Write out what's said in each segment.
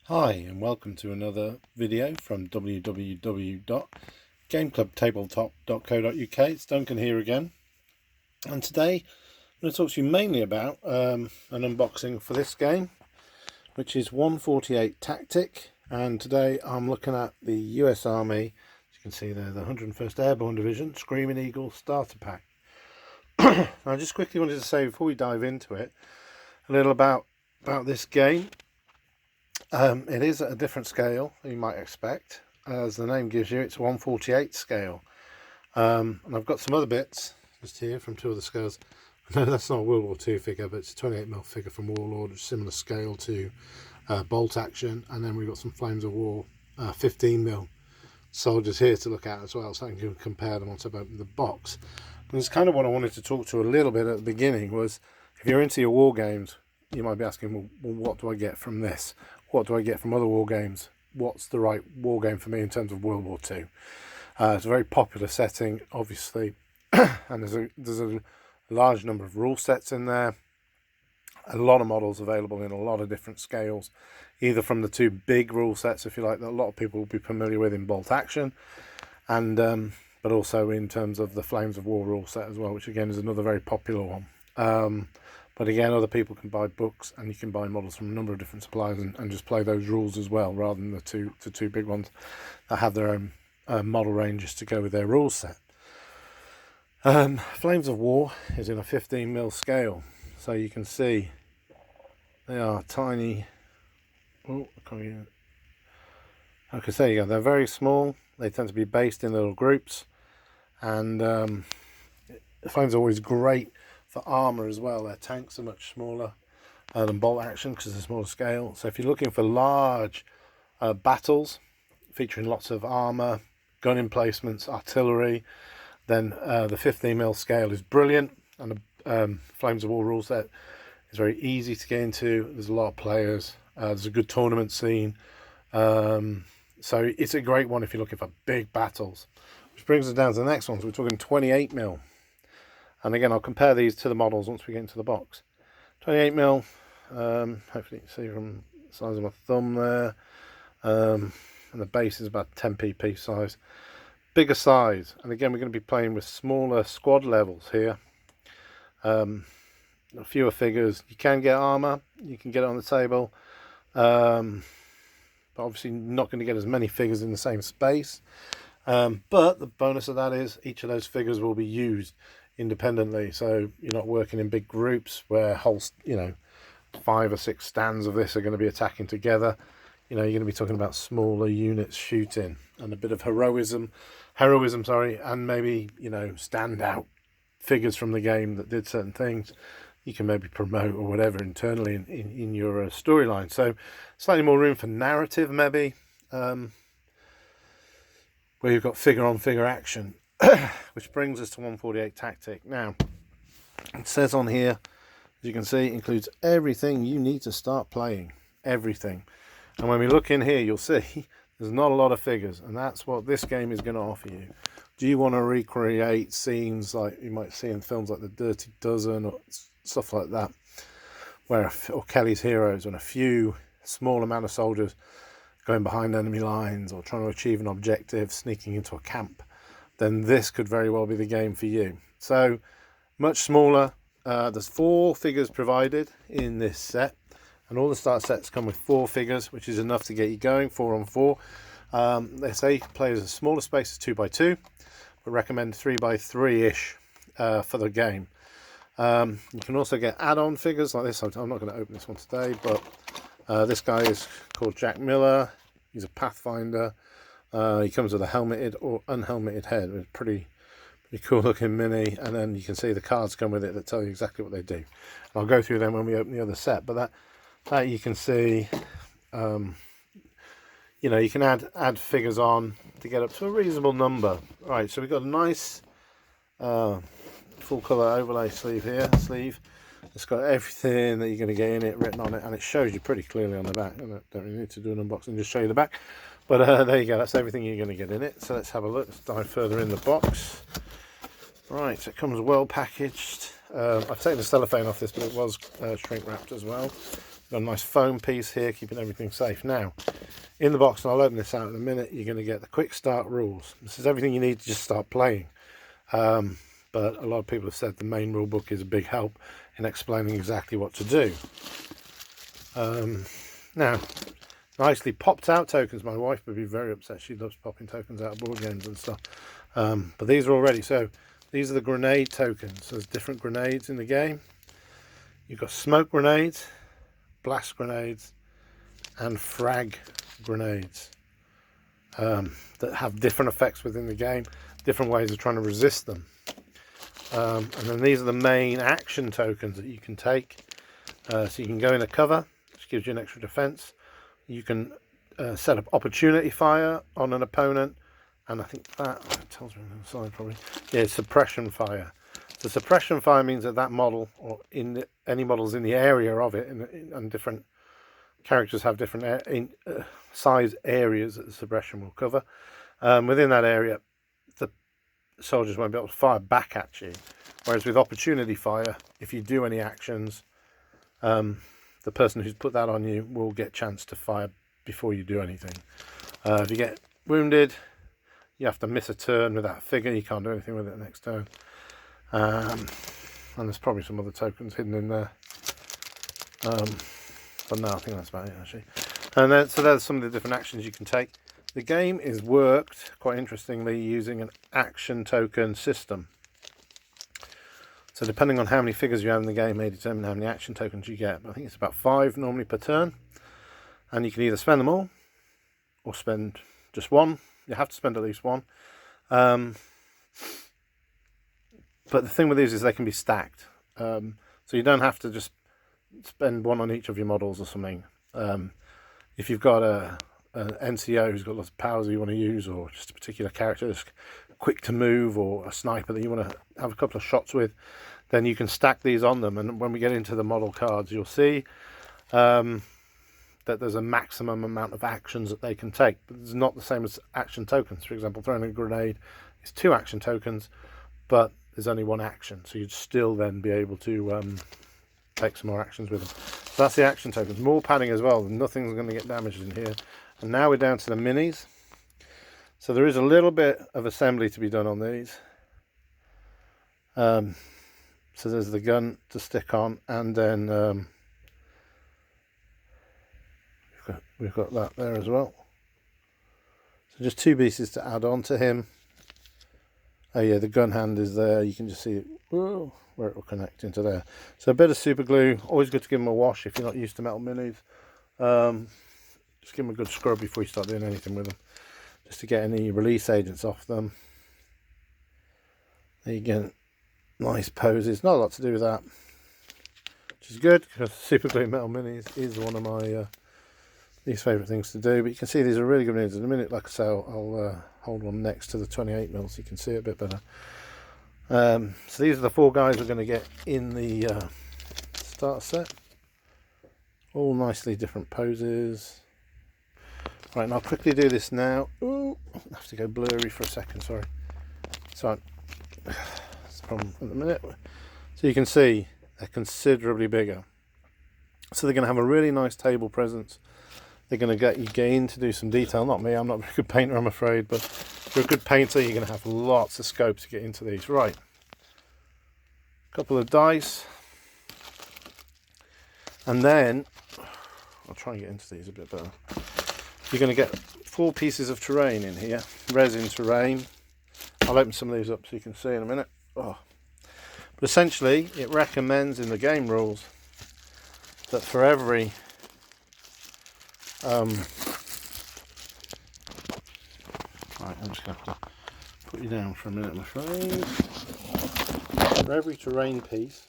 Hi and welcome to another video from www.gameclubtabletop.co.uk. It's Duncan here again, and today I'm going to talk to you mainly about an unboxing for this game, which is 148 Tactic, and today I'm looking at the US Army. As you can see there, the 101st Airborne Division Screaming Eagle Starter Pack. I just quickly wanted to say before we dive into it a little about this game. It is at a different scale than you might expect. As the name gives you, it's 148 scale. And I've got some other bits just here from two of the scales. No, that's not a World War II figure, but it's a 28mm figure from Warlord, similar scale to Bolt Action. And then we've got some Flames of War 15mm soldiers here to look at as well, so I can compare them once I've opened the box. And it's kind of what I wanted to talk to a little bit at the beginning was, if you're into your war games, you might be asking, well, what do I get from this? What do I get from other war games? What's the right war game for me in terms of World War II? It's a very popular setting, obviously, and there's a large number of rule sets in there. A lot of models available in a lot of different scales, either from the two big rule sets, if you like, that a lot of people will be familiar with in Bolt Action, and but also in terms of the Flames of War rule set as well, which again is another very popular one. But again, other people can buy books, and you can buy models from a number of different suppliers and just play those rules as well, rather than the two big ones that have their own model ranges to go with their rule set. Flames of War is in a 15mm scale, so you can see they are tiny. Oh, okay, there you go. They're very small. They tend to be based in little groups, and Flames are always great for armour as well. Their tanks are much smaller than Bolt Action because they're smaller scale. So if you're looking for large battles featuring lots of armour, gun emplacements, artillery, then the 15mm scale is brilliant, and the Flames of War rule set is very easy to get into. There's a lot of players. There's a good tournament scene. So it's a great one if you're looking for big battles. Which brings us down to the next one. So we're talking 28mm. And again, I'll compare these to the models once we get into the box. 28mm, hopefully you can see from the size of my thumb there. And the base is about 10 pp size. Bigger size, and again we're going to be playing with smaller squad levels here. Fewer figures. You can get armour, you can get it on the table. But obviously not going to get as many figures in the same space. But the bonus of that is each of those figures will be used independently, so you're not working in big groups where whole 5 or 6 stands of this are going to be attacking together. You're going to be talking about smaller units shooting and a bit of heroism, and maybe standout figures from the game that did certain things you can maybe promote or whatever internally in your storyline. So slightly more room for narrative maybe, where you've got figure on figure action. Which brings us to 148 Tactic. Now, it says on here, as you can see, it includes everything you need to start playing. Everything. And when we look in here, you'll see there's not a lot of figures, and that's what this game is going to offer you. Do you want to recreate scenes like you might see in films like The Dirty Dozen or stuff like that, or Kelly's Heroes, and a few small amount of soldiers going behind enemy lines or trying to achieve an objective, sneaking into a camp? Then this could very well be the game for you. So much smaller. There's 4 figures provided in this set, and all the start sets come with 4 figures, which is enough to get you going 4 on 4. They say play as a smaller space as 2x2, but recommend 3x3 ish for the game. You can also get add-on figures like this. I'm not going to open this one today, but this guy is called Jack Miller. He's a Pathfinder. He comes with a helmeted or unhelmeted head. It's pretty cool looking mini, and then you can see the cards come with it that tell you exactly what they do. And I'll go through them when we open the other set, but that you can see, you can add figures on to get up to a reasonable number. Right, so we've got a nice full colour overlay sleeve here. It's got everything that you're going to get in it written on it, and it shows you pretty clearly on the back. I don't really need to do an unboxing, just show you the back. But there you go, that's everything you're going to get in it. So let's have a look, let's dive further in the box. Right, so it comes well packaged. I've taken the cellophane off this, but it was shrink wrapped as well. Got a nice foam piece here, keeping everything safe. Now, in the box, and I'll open this out in a minute, you're going to get the quick start rules. This is everything you need to just start playing. But a lot of people have said the main rule book is a big help in explaining exactly what to do. Now, nicely popped out tokens. My wife would be very upset. She loves popping tokens out of board games and stuff. But these are all ready. So these are the grenade tokens. There's different grenades in the game. You've got smoke grenades, blast grenades, and frag grenades that have different effects within the game, different ways of trying to resist them. And then these are the main action tokens that you can take. So you can go in a cover, which gives you an extra defense. You can set up opportunity fire on an opponent, and I think that tells me on the side probably. Yeah, suppression fire. The suppression fire means that model, or any models in the area of it, and different characters have different size areas that the suppression will cover. Within that area, the soldiers won't be able to fire back at you. Whereas with opportunity fire, if you do any actions, the person who's put that on you will get a chance to fire before you do anything. If you get wounded, you have to miss a turn with that figure. You can't do anything with it the next turn. And there's probably some other tokens hidden in there. But no, I think that's about it actually. And then, so there's some of the different actions you can take. The game is worked, quite interestingly, using an action token system. So depending on how many figures you have in the game may determine how many action tokens you get. But I think it's about 5 normally per turn. And you can either spend them all or spend just one. You have to spend at least one. But the thing with these is they can be stacked. So you don't have to just spend one on each of your models or something. If you've got an NCO who's got lots of powers you want to use, or just a particular character that's quick to move, or a sniper that you want to have a couple of shots with, then you can stack these on them. And when we get into the model cards, you'll see that there's a maximum amount of actions that they can take. But it's not the same as action tokens. For example, throwing a grenade is 2 action tokens, but there's only 1 action. So you'd still then be able to take some more actions with them. So that's the action tokens. More padding as well. Nothing's going to get damaged in here. And now we're down to the minis. So there is a little bit of assembly to be done on these. So there's the gun to stick on, and then we've got that there as well. So just 2 pieces to add on to him. Oh yeah, the gun hand is there. You can just see it, where it will connect into there. So a bit of super glue. Always good to give them a wash if you're not used to metal minis. Just give them a good scrub before you start doing anything with them, just to get any release agents off them. There you get nice poses. Not a lot to do with that, which is good, because super glue metal minis is one of my least favourite things to do. But you can see these are really good minis. In a minute, like I say, I'll hold one next to the 28mm so you can see it a bit better. So these are the 4 guys we're going to get in the starter set. All nicely different poses. Right, and I'll quickly do this now. Ooh, I have to go blurry for a second, sorry. So that's the problem at the minute. So you can see they're considerably bigger. So they're going to have a really nice table presence. They're going to get you gain to do some detail. Not me, I'm not a very good painter, I'm afraid, but if you're a good painter, you're going to have lots of scope to get into these. Right, a couple of dice, and then I'll try and get into these a bit better. You're going to get 4 pieces of terrain in here, resin terrain. I'll open some of these up so you can see in a minute. But essentially, it recommends in the game rules that for every right, I'm just going to have to put you down for a minute, I'm afraid. For every terrain piece,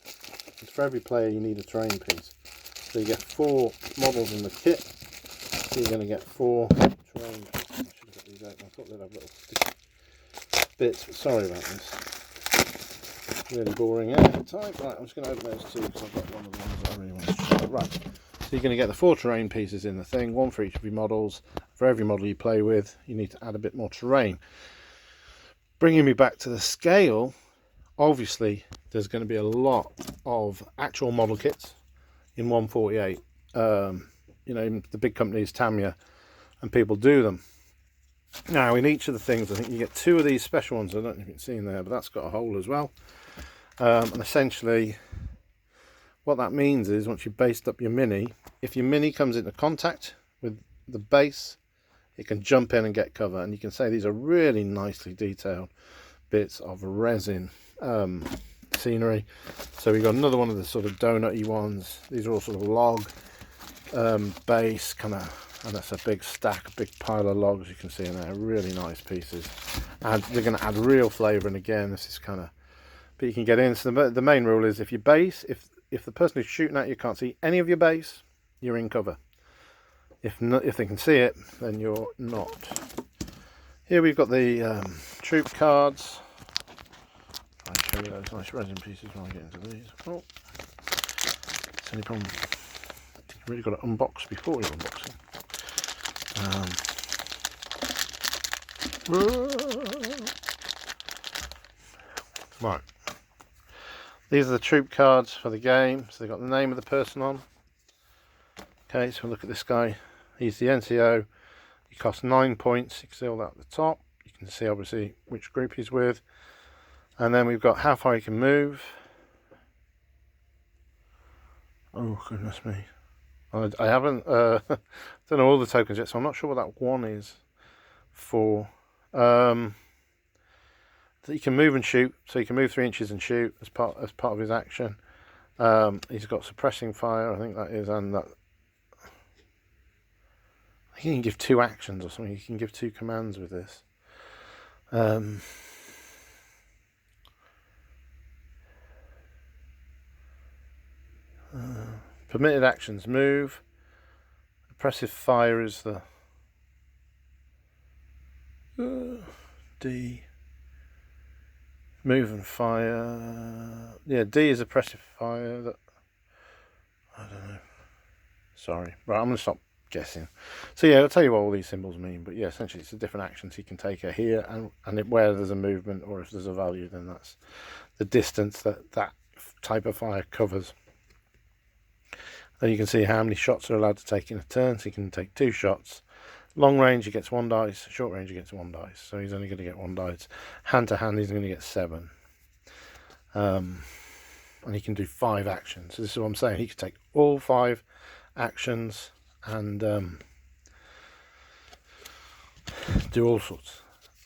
for every player you need a terrain piece. So you get 4 models in the kit, so you're going to get 4 terrain pieces. I should have got these out. I thought they'd have little sticky bits, but sorry about this. Really boring type. Right, I'm just going to open those 2 because I've got one of the ones that I really want to show. Right. So you're going to get the 4 terrain pieces in the thing, 1 for each of your models. For every model you play with, you need to add a bit more terrain. Bringing me back to the scale, obviously there's going to be a lot of actual model kits in 148, you know, the big companies, Tamiya, and people do them. Now, in each of the things, I think you get 2 of these special ones. I don't know if you can see in there, but that's got a hole as well. And essentially, what that means is once you've based up your Mini, if your Mini comes into contact with the base, it can jump in and get cover. And you can say these are really nicely detailed bits of resin scenery. So we've got another one of the sort of donut-y ones. These are all sort of log base kind of, and that's a big stack, a big pile of logs you can see in there. Really nice pieces, and they're going to add real flavour. And again, this is kind of, but you can get in. So the main rule is if your base, if the person who's shooting at you can't see any of your base, you're in cover. If they can see it, then you're not. Here we've got the troop cards. I'll show you those nice resin pieces when I get into these. Oh, it's the only problem. You've really got to unbox before you unbox it. Right. These are the troop cards for the game. So they've got the name of the person on. Okay, so look at this guy. He's the NCO. He costs 9 points. You can see all that at the top. You can see obviously which group he's with. And then we've got how far he can move. Oh, goodness me. I haven't don't know all the tokens yet, so I'm not sure what that one is for. So he can move and shoot, so he can move 3 inches and shoot as part of his action. He's got suppressing fire, I think that is, and that he can give 2 actions or something. He can give 2 commands with this. Permitted actions: move. Oppressive fire is the D. Move and fire. Yeah, D is oppressive fire. That I don't know. Sorry, right. I'm gonna stop guessing. So yeah, I'll tell you what all these symbols mean. But yeah, essentially, it's the different actions he can take here, and where there's a movement or if there's a value, then that's the distance that type of fire covers. Then you can see how many shots are allowed to take in a turn. So he can take 2 shots. Long range, he gets 1 dice. Short range, he gets 1 dice. So he's only going to get 1 dice. Hand to hand, he's going to get 7. And he can do 5 actions. So this is what I'm saying. He can take all 5 actions and do all sorts.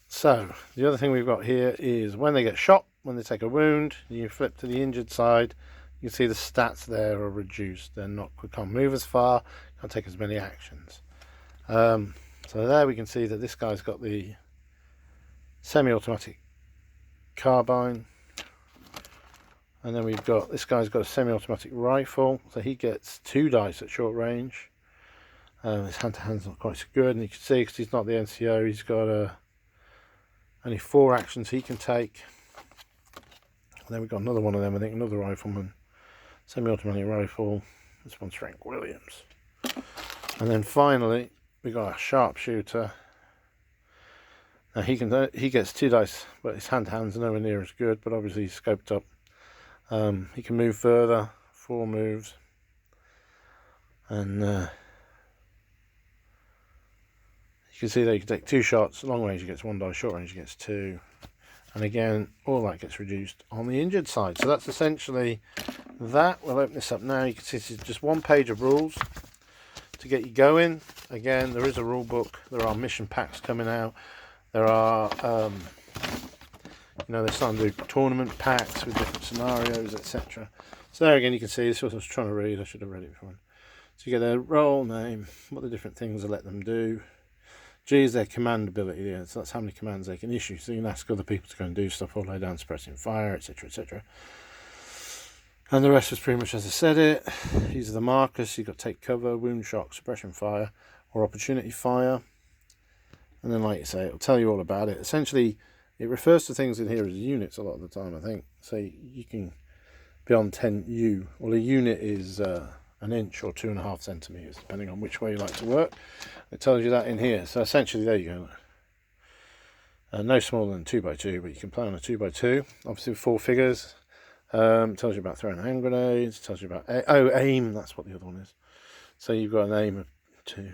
So the other thing we've got here is when they get shot, when they take a wound, you flip to the injured side. You can see the stats there are reduced. They're not, can't move as far, can't take as many actions. So there we can see that this guy's got the semi-automatic carbine, and then we've got this guy's got a semi-automatic rifle, so he gets 2 dice at short range. His hand-to-hand's not quite so good, and you can see because he's not the NCO, he's got only 4 actions he can take. And then we've got another one of them, I think, another rifleman. Semi-automatic rifle. This one's Frank Williams. And then finally, we got a sharpshooter. Now he gets 2 dice, but his hand-to-hand's nowhere near as good. But obviously he's scoped up. He can move further, 4 moves, and you can see that he can take 2 shots. Long range he gets 1 dice. Short range he gets 2. And again, all that gets reduced on the injured side. So that's essentially that. We'll open this up now. You can see this is just 1 page of rules to get you going. Again, there is a rule book. There are mission packs coming out. There are, they're starting to do tournament packs with different scenarios, etc. So there again, you can see this is what I was trying to read. I should have read it before. So you get their role name, what the different things I let them do. G is their command ability, yeah, so that's how many commands they can issue. So you can ask other people to go and do stuff, or lay down suppressing fire, etc, etc. And the rest was pretty much as I said it. These are the markers. You've got take cover, wound shock, suppression fire, or opportunity fire. And then, like you say, it'll tell you all about it. Essentially, it refers to things in here as units a lot of the time, I think. So you can be on 10U. Well, a unit is an inch or 2.5 centimeters, depending on which way you like to work. It tells you that in here. So essentially, there you go. No smaller than 2x2, but you can play on a 2x2. Obviously, with 4 figures. Tells you about throwing hand grenades. Tells you about aim. That's what the other one is. So you've got an aim of 2.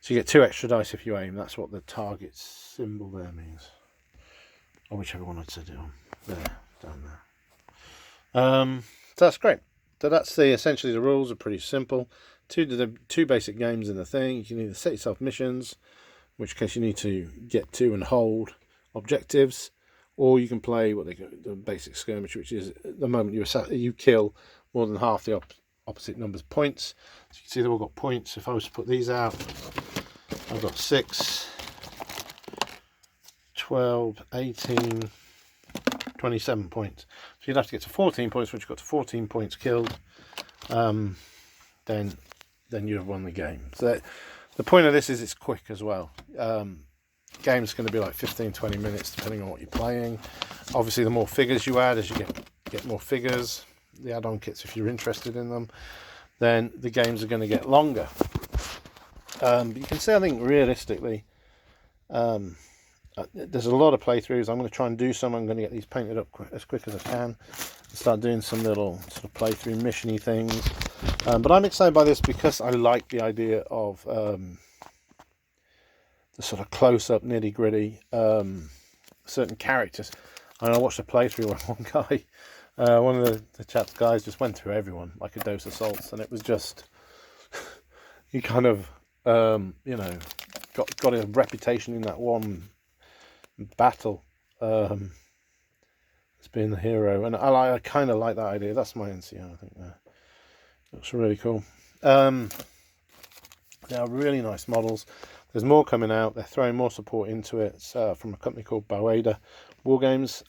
So you get 2 extra dice if you aim. That's what the target symbol there means. Or whichever one I'd do. There, down there. So that's great. So that's essentially the rules are pretty simple. Two basic games in the thing. You can either set yourself missions, in which case you need to get to and hold objectives, or you can play what they call the basic skirmish, which is at the moment you kill more than half the opposite numbers of points. So you can see they've all got points. If I was to put these out, I've got 6, 12, 18, 27 points. So you'd have to get to 14 points. Once you've got to 14 points killed, then you have won the game. So the point of this is it's quick as well. Game's going to be like 15-20 minutes depending on what you're playing. Obviously the more figures you add, as you get more figures, the add-on kits, if you're interested in them, then the games are going to get longer. But you can see, I think realistically, there's a lot of playthroughs. I'm going to try and do some. I'm going to get these painted up as quick as I can and start doing some little sort of playthrough mission-y things. But I'm excited by this because I like the idea of the sort of close-up, nitty-gritty certain characters. And I watched a playthrough where one guy, one of the chat's guys, just went through everyone like a dose of salts, and it was just he kind of you know, got a reputation in that one battle as being the hero, and I kind of like that idea. That's my NCO. I think that looks really cool. They are really nice models. There's more coming out. They're throwing more support into it. It's from a company called Baueda Wargames.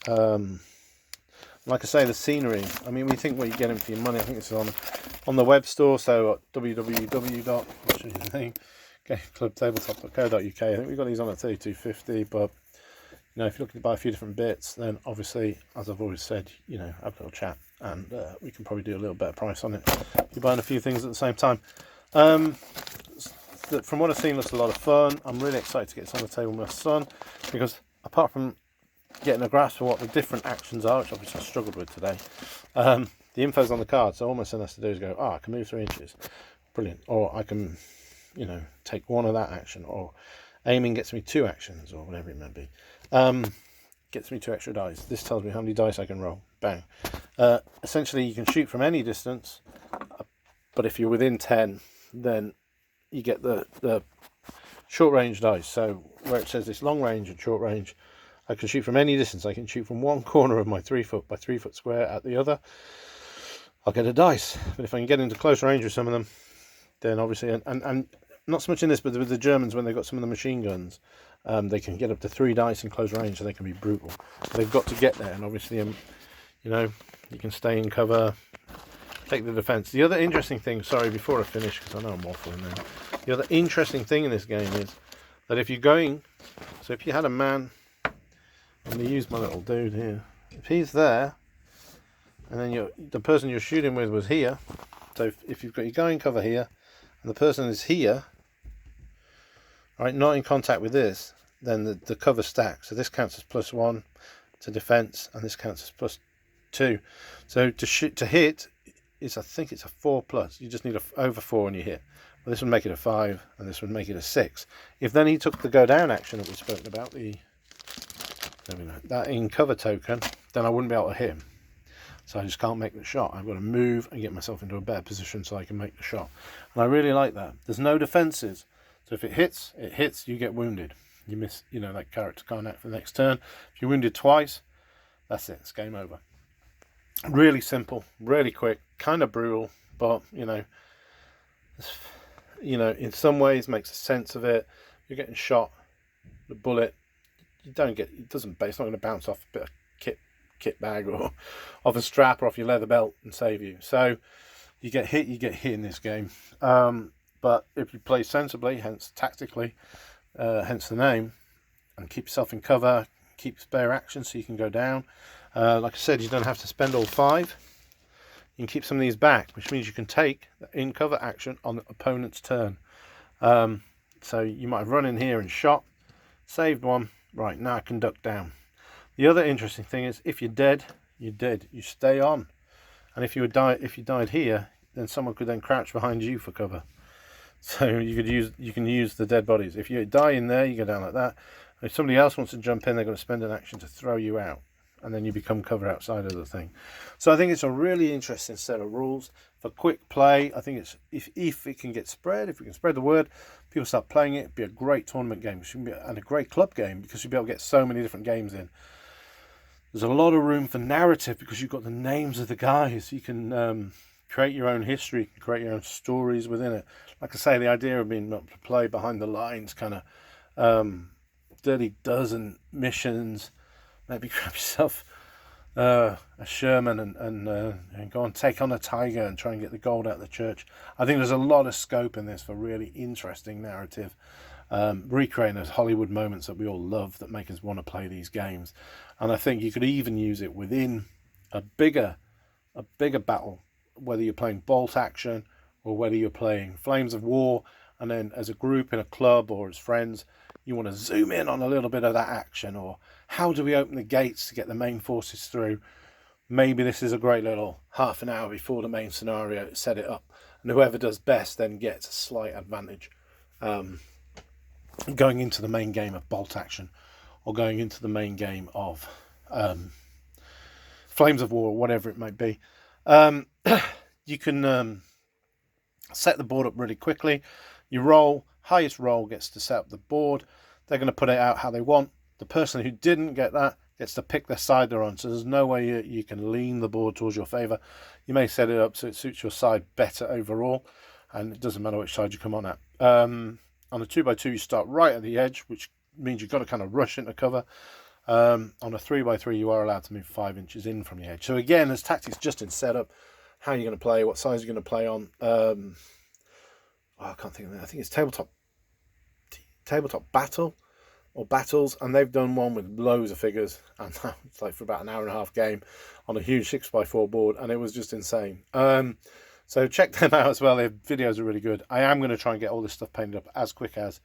Like I say, the scenery, I mean, we think what you're getting for your money. I think it's on the web store, so www.gameclubtabletop.co.uk. I think we've got these on at $32.50, but you know, if you're looking to buy a few different bits, then obviously, as I've always said, you know, have a little chat, and we can probably do a little better price on it. You're buying a few things at the same time. From what I've seen, looks a lot of fun. I'm really excited to get this on the table with my son, because apart from getting a grasp of what the different actions are, which obviously I struggled with today, the info's on the card, so all my son has to do is go, I can move 3 inches, brilliant, or I can, you know, take 1 of that action, or aiming gets me 2 actions, or whatever it may be. Gets me 2 extra dice. This tells me how many dice I can roll. Bang. Essentially, you can shoot from any distance, but if you're within 10, then you get the short range dice. So where it says this long range and short range, I can shoot from any distance. I can shoot from one corner of my 3 foot by 3 foot square at the other. I'll get a dice. But if I can get into close range with some of them, then obviously, and not so much in this, but with the Germans, when they've got some of the machine guns, they can get up to 3 dice in close range, so they can be brutal. They've got to get there, and obviously, you know, you can stay in cover, take the defense. The other interesting thing, sorry, before I finish, because I know I'm waffling now. The other interesting thing in this game is that if you're going, so if you had a man, I'm going to use my little dude here. If he's there, and then the person you're shooting with was here, so if you've got your guy in cover here, and the person is here, right, not in contact with this, then the cover stacks. So this counts as +1 to defense, and this counts as +2. So to hit is, I think it's a 4+. You just need over 4 and you hit. Well, this would make it a 5, and this would make it a 6. If then he took the go down action that we've spoken about, that in cover token, then I wouldn't be able to hit him. So I just can't make the shot. I've got to move and get myself into a better position so I can make the shot. And I really like that. There's no defenses. So if it hits, you get wounded. You miss, you know, that character can't act for the next turn. If you're wounded twice, that's it. It's game over. Really simple, really quick, kind of brutal, but, you know, in some ways makes sense of it. You're getting shot, the bullet, it's not going to bounce off a bit of kit bag or off a strap or off your leather belt and save you. So you get hit in this game. But if you play sensibly, hence tactically, hence the name, and keep yourself in cover, keep spare action so you can go down. Like I said, you don't have to spend all 5. You can keep some of these back, which means you can take in cover action on the opponent's turn. So you might have run in here and shot, saved one. Right, now I can duck down. The other interesting thing is, if you're dead, you're dead. You stay on, and if you died here, then someone could then crouch behind you for cover. So you can use the dead bodies. If you die in there, you go down like that. If somebody else wants to jump in, they're going to spend an action to throw you out, and then you become cover outside of the thing. So I think it's a really interesting set of rules for quick play. I think it's if it can get spread, if we can spread the word, people start playing it, it'd be a great tournament game, and a great club game, because you'll be able to get so many different games in. There's a lot of room for narrative because you've got the names of the guys. You can create your own history, create your own stories within it. Like I say, the idea of being able to play behind the lines, kind of Dirty Dozen missions. Maybe grab yourself a Sherman and go and take on a tiger and try and get the gold out of the church. I think there's a lot of scope in this for really interesting narrative, recreating those Hollywood moments that we all love that make us want to play these games. And I think you could even use it within a bigger battle, whether you're playing bolt action or whether you're playing Flames of War, and then as a group in a club or as friends, you want to zoom in on a little bit of that action, or how do we open the gates to get the main forces through? Maybe this is a great little half an hour before the main scenario, set it up, and whoever does best then gets a slight advantage going into the main game of bolt action, or going into the main game of Flames of War, or whatever it might be. You can set the board up really quickly. You roll, highest roll gets to set up the board. They're going to put it out how they want. The person who didn't get that gets to pick the side they're on. So there's no way you can lean the board towards your favour. You may set it up so it suits your side better overall, and it doesn't matter which side you come on at. On a 2x2, you start right at the edge, which means you've got to kind of rush into cover. On a 3x3, you are allowed to move 5 inches in from the edge. So again, there's tactics just in setup. How you're going to play, what size you're going to play on. I can't think of that. I think it's tabletop battle or battles, and they've done one with loads of figures, and it's like for about an hour and a half game on a huge 6x4 board, and it was just insane. So check them out as well. Their videos are really good. I am going to try and get all this stuff painted up as quick as,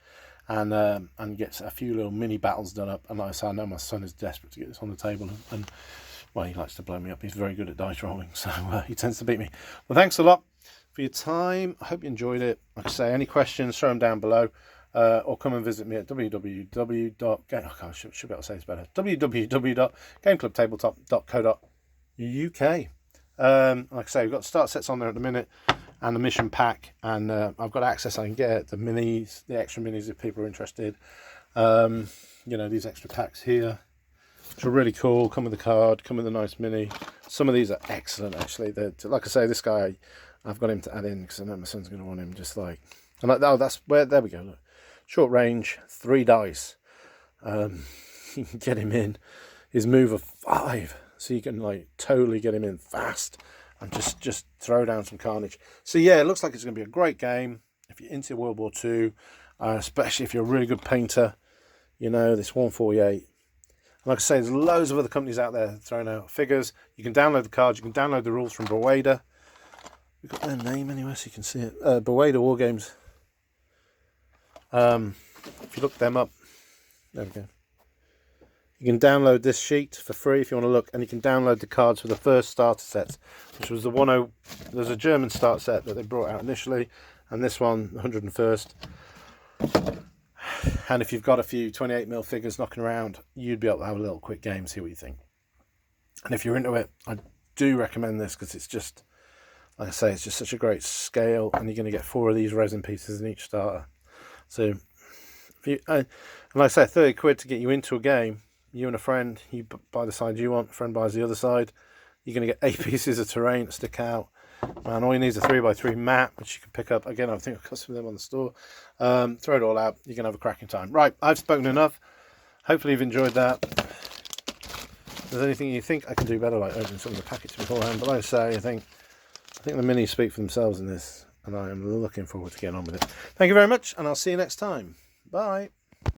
and get a few little mini battles done up. And like I say, I know my son is desperate to get this on the table, and well, he likes to blow me up. He's very good at dice rolling, so he tends to beat me. Well, thanks a lot for your time. I hope you enjoyed it. Like I say, any questions, throw them down below, or come and visit me at www.gameclubtabletop.co.uk. Like I say, we've got start sets on there at the minute, and the mission pack, and I've got access. I can get the minis, the extra minis if people are interested. You know, these extra packs here, which are really cool. Come with a card, come with a nice mini. Some of these are excellent, actually. Like I say, this guy, I've got him to add in because I know my son's going to want him. Just like, and like, oh, that's where. There we go. Look, short range, 3 dice. You can get him in. His move of 5, so you can like totally get him in fast and just throw down some carnage. So yeah, it looks like it's going to be a great game if you're into World War II, especially if you're a really good painter. You know, this 148. Like I say, there's loads of other companies out there throwing out figures. You can download the cards. You can download the rules from Baueda. We've got their name anyway, so you can see it. Baueda Wargames. If you look them up, there we go. You can download this sheet for free if you want to look, and you can download the cards for the first starter sets, which was the there's a German start set that they brought out initially, and this one, the 101st. And if you've got a few 28mm figures knocking around, you'd be able to have a little quick game, see what you think. And if you're into it, I do recommend this because it's just, like I say, it's just such a great scale, and you're going to get 4 of these resin pieces in each starter. So, if you, and like I say, 30 quid to get you into a game. You and a friend, you buy the side you want, a friend buys the other side. You're going to get 8 pieces of terrain to stick out. Man, all you need is a 3x3 map, which you can pick up. Again, I think I've got some of them on the store. Throw it all out. You're going to have a cracking time. Right, I've spoken enough. Hopefully you've enjoyed that. If there's anything you think I can do better, like opening some of the packets beforehand, but like I say, I think the minis speak for themselves in this, and I am looking forward to getting on with it. Thank you very much, and I'll see you next time. Bye.